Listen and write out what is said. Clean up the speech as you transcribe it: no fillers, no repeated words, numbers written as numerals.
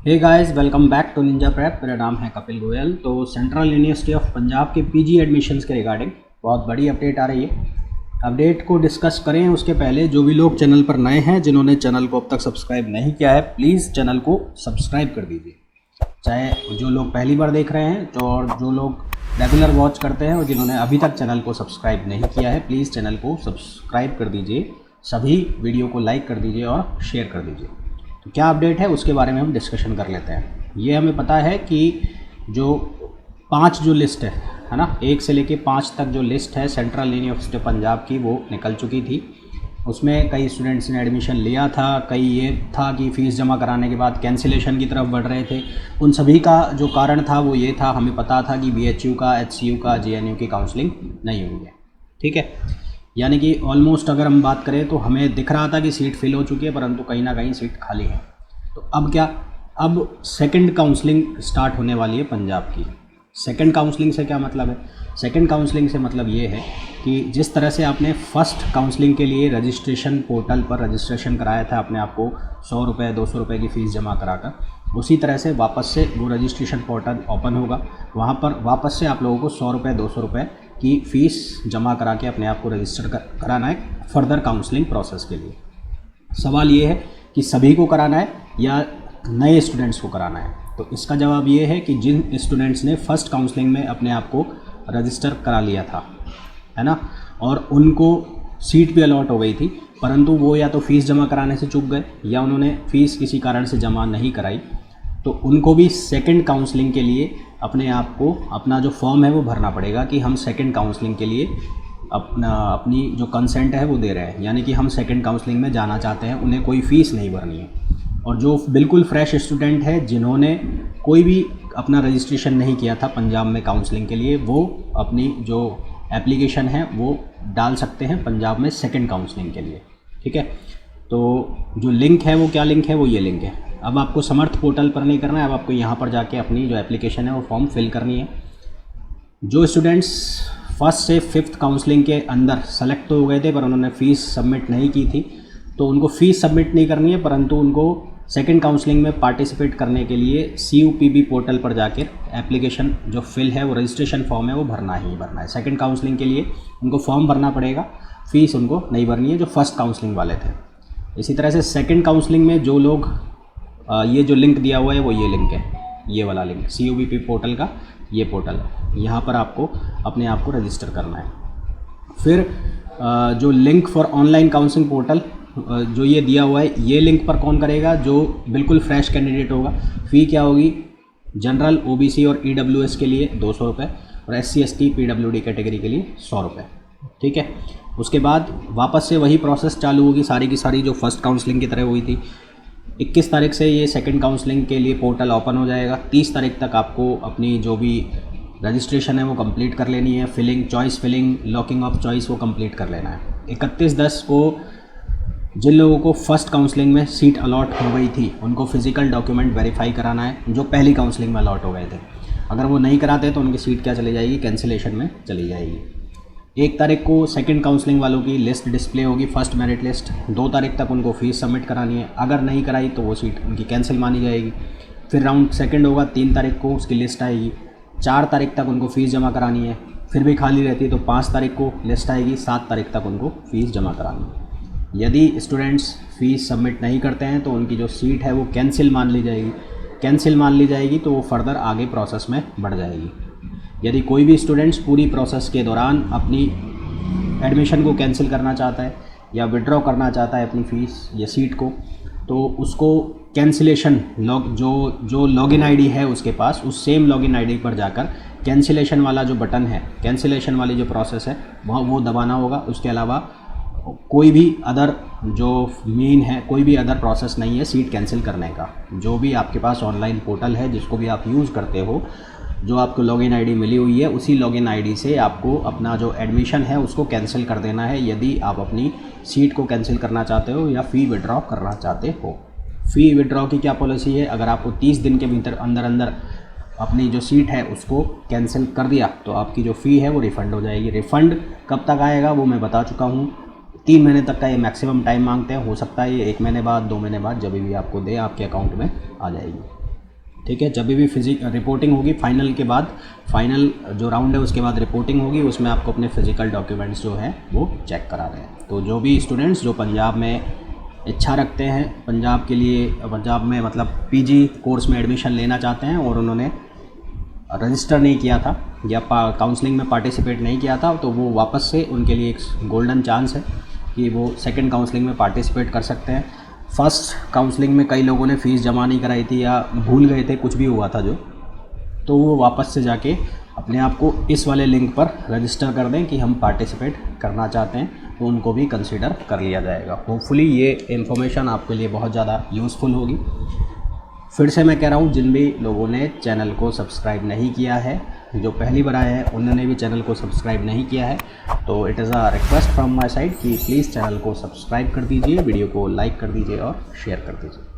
Hey guys, welcome back to Ninja Prep. मेरा नाम है कपिल गोयल। तो सेंट्रल यूनिवर्सिटी ऑफ पंजाब के पीजी एडमिशन्स के रिगार्डिंग बहुत बड़ी अपडेट आ रही है। अपडेट को डिस्कस करें उसके पहले जो भी लोग चैनल पर नए हैं, जिन्होंने चैनल को अब तक सब्सक्राइब नहीं किया है, प्लीज़ चैनल को सब्सक्राइब कर दीजिए। चाहे जो लोग पहली बार देख रहे हैं और जो लोग रेगुलर वॉच करते हैं और जिन्होंने अभी तक चैनल को सब्सक्राइब नहीं किया है, प्लीज़ चैनल को सब्सक्राइब कर दीजिए। सभी वीडियो को लाइक कर दीजिए और शेयर कर दीजिए। तो क्या अपडेट है उसके बारे में हम डिस्कशन कर लेते हैं। ये हमें पता है कि जो 5 जो लिस्ट है ना, 1 से लेके 5 तक जो लिस्ट है सेंट्रल यूनिवर्सिटी ऑफ पंजाब की, वो निकल चुकी थी। उसमें कई स्टूडेंट्स ने एडमिशन लिया था, कई ये था कि फ़ीस जमा कराने के बाद कैंसिलेशन की तरफ बढ़ रहे थे। उन सभी का जो कारण था वो ये था, हमें पता था कि BHU का, HCU का, JNU की काउंसलिंग नहीं हुई है। ठीक है, यानी कि ऑलमोस्ट अगर हम बात करें तो हमें दिख रहा था कि सीट फिल हो चुकी है, परंतु कहीं ना कहीं सीट खाली है। तो अब क्या, अब सेकंड काउंसलिंग स्टार्ट होने वाली है पंजाब की। सेकंड काउंसलिंग से क्या मतलब है? सेकंड काउंसलिंग से मतलब ये है कि जिस तरह से आपने फ़र्स्ट काउंसलिंग के लिए रजिस्ट्रेशन पोर्टल पर रजिस्ट्रेशन कराया था अपने आप को 100 रुपये 200 रुपये की फ़ीस जमा कराकर, उसी तरह से वापस से वो रजिस्ट्रेशन पोर्टल ओपन होगा। वहाँ पर वापस से आप लोगों को 100 रुपये 200 रुपये की फ़ीस जमा करा के अपने आप को रजिस्टर कराना है फर्दर काउंसलिंग प्रोसेस के लिए। सवाल ये है कि सभी को कराना है या नए स्टूडेंट्स को कराना है? तो इसका जवाब ये है कि जिन स्टूडेंट्स ने फ़र्स्ट काउंसलिंग में अपने आप को रजिस्टर करा लिया था, है ना, और उनको सीट भी अलॉट हो गई थी, परंतु वो या तो फ़ीस जमा कराने से चूक गए या उन्होंने फ़ीस किसी कारण से जमा नहीं कराई, तो उनको भी सेकंड काउंसलिंग के लिए अपने आप को अपना जो फॉर्म है वो भरना पड़ेगा कि हम सेकंड काउंसलिंग के लिए अपनी जो कंसेंट है वो दे रहे हैं, यानी कि हम सेकंड काउंसलिंग में जाना चाहते हैं, उन्हें कोई फ़ीस नहीं भरनी है। और जो बिल्कुल फ्रेश स्टूडेंट है, जिन्होंने कोई भी अपना रजिस्ट्रेशन नहीं किया था पंजाब में काउंसलिंग के लिए, वो अपनी जो एप्लीकेशन है वो डाल सकते हैं पंजाब में सेकंड काउंसलिंग के लिए। ठीक है, तो जो लिंक है वो क्या लिंक है? वो ये लिंक है। अब आपको समर्थ पोर्टल पर नहीं करना है, अब आपको यहाँ पर जाके अपनी जो एप्लीकेशन है वो फॉर्म फिल करनी है। जो स्टूडेंट्स फर्स्ट से 5th काउंसलिंग के अंदर सेलेक्ट तो हो गए थे पर उन्होंने फ़ीस सबमिट नहीं की थी, तो उनको फ़ीस सबमिट नहीं करनी है, परंतु उनको सेकंड काउंसलिंग में पार्टिसिपेट करने के लिए CUPB पोर्टल पर जाकर एप्लीकेशन जो फिल है, वो रजिस्ट्रेशन फॉर्म है, वो भरना ही भरना है। सेकंड काउंसलिंग के लिए उनको फॉर्म भरना पड़ेगा, फ़ीस उनको नहीं भरनी है जो फर्स्ट काउंसलिंग वाले थे। इसी तरह से सेकंड काउंसलिंग में जो लोग ये जो लिंक दिया हुआ है वो ये लिंक है, ये वाला लिंक CUPB पोर्टल का ये पोर्टल है, यहाँ पर आपको अपने आप को रजिस्टर करना है। फिर जो link for online counselling portal जो ये दिया हुआ है, ये लिंक पर कौन करेगा? जो बिल्कुल फ्रेश कैंडिडेट होगा। फ़ी क्या होगी? जनरल, OBC और EWS के लिए 200 रुपये और SC ST PWD कैटेगरी के लिए 100 रुपये। ठीक है, उसके बाद वापस से वही प्रोसेस चालू होगी, सारी की सारी जो फर्स्ट काउंसलिंग की तरह हुई थी। 21 तारीख से ये सेकंड काउंसलिंग के लिए पोर्टल ओपन हो जाएगा। 30 तारीख तक आपको अपनी जो भी रजिस्ट्रेशन है वो कंप्लीट कर लेनी है। Filling, choice filling, locking of choice वो कंप्लीट कर लेना है। 31/10 को जिन लोगों को फर्स्ट काउंसलिंग में सीट अलॉट हो गई थी उनको फिजिकल डॉक्यूमेंट वेरीफाई कराना है, जो पहली काउंसलिंग में अलॉट हो गए थे। अगर वो नहीं कराते तो उनकी सीट क्या चली जाएगी? कैंसिलेशन में चली जाएगी। 1 तारीख को सेकंड काउंसलिंग वालों की लिस्ट डिस्प्ले होगी, फर्स्ट मेरिट लिस्ट। 2 तारीख तक उनको फ़ीस सबमिट करानी है, अगर नहीं कराई तो वो सीट उनकी कैंसिल मानी जाएगी। फिर राउंड सेकंड होगा, 3 तारीख को उसकी लिस्ट आएगी। 4 तारीख तक उनको फ़ीस जमा करानी है, फिर भी खाली रहती है तो 5 तारीख को लिस्ट आएगी। 7 तारीख तक उनको फ़ीस जमा करानी है। यदि स्टूडेंट्स फ़ीस सबमिट नहीं करते हैं तो उनकी जो सीट है वो कैंसिल मान ली जाएगी। कैंसिल मान ली जाएगी तो वो फर्दर आगे प्रोसेस में बढ़ जाएगी। यदि कोई भी स्टूडेंट्स पूरी प्रोसेस के दौरान अपनी एडमिशन को कैंसिल करना चाहता है या विड्रॉ करना चाहता है अपनी फ़ीस या सीट को, तो उसको कैंसिलेशन जो लॉगिन आईडी है उसके पास, उस सेम लॉगिन आईडी पर जाकर कैंसिलेशन वाला जो बटन है, कैंसिलेशन वाली जो प्रोसेस है वहाँ वो दबाना होगा। उसके अलावा कोई भी अदर जो मेन है, कोई भी अदर प्रोसेस नहीं है सीट कैंसिल करने का। जो भी आपके पास ऑनलाइन पोर्टल है जिसको भी आप यूज़ करते हो, जो आपको लॉगिन आईडी मिली हुई है, उसी लॉगिन आईडी से आपको अपना जो एडमिशन है उसको कैंसिल कर देना है, यदि आप अपनी सीट को कैंसिल करना चाहते हो या फ़ी विड्रॉ करना चाहते हो। फ़ी विड्रॉ की क्या पॉलिसी है? अगर आपको 30 दिन के भीतर अंदर अपनी जो सीट है उसको कैंसिल कर दिया तो आपकी जो फ़ी है वो रिफ़ंड हो जाएगी। रिफ़ंड कब तक आएगा वो मैं बता चुका हूँ। 3 महीने तक का ये मैक्सिमम टाइम मांगते हैं, हो सकता है ये 1 महीने बाद, 2 महीने बाद, जब भी आपको दे आपके अकाउंट में आ जाएगी। ठीक है। जब भी रिपोर्टिंग होगी फाइनल के बाद, फाइनल जो राउंड है उसके बाद रिपोर्टिंग होगी, उसमें आपको अपने फिज़िकल डॉक्यूमेंट्स जो हैं वो चेक करा रहे हैं। तो जो भी स्टूडेंट्स जो पंजाब में इच्छा रखते हैं, पंजाब के लिए, पंजाब में मतलब पीजी कोर्स में एडमिशन लेना चाहते हैं और उन्होंने रजिस्टर नहीं किया था या काउंसलिंग में पार्टिसिपेट नहीं किया था, तो वो वापस से उनके लिए एक गोल्डन चांस है कि वो सेकंड काउंसलिंग में पार्टिसिपेट कर सकते हैं। फर्स्ट काउंसलिंग में कई लोगों ने फ़ीस जमा नहीं कराई थी या भूल गए थे, कुछ भी हुआ था जो, तो वो वापस से जाके अपने आप को इस वाले लिंक पर रजिस्टर कर दें कि हम पार्टिसिपेट करना चाहते हैं, तो उनको भी कंसीडर कर लिया जाएगा। होपफुली ये इन्फॉर्मेशन आपके लिए बहुत ज़्यादा यूज़फुल होगी। फिर से मैं कह रहा हूँ, जिन भी लोगों ने चैनल को सब्सक्राइब नहीं किया है, जो पहली बार आए हैं उन्होंने भी चैनल को सब्सक्राइब नहीं किया है, तो it is a request from my side कि प्लीज़ चैनल को सब्सक्राइब कर दीजिए, वीडियो को लाइक कर दीजिए और शेयर कर दीजिए।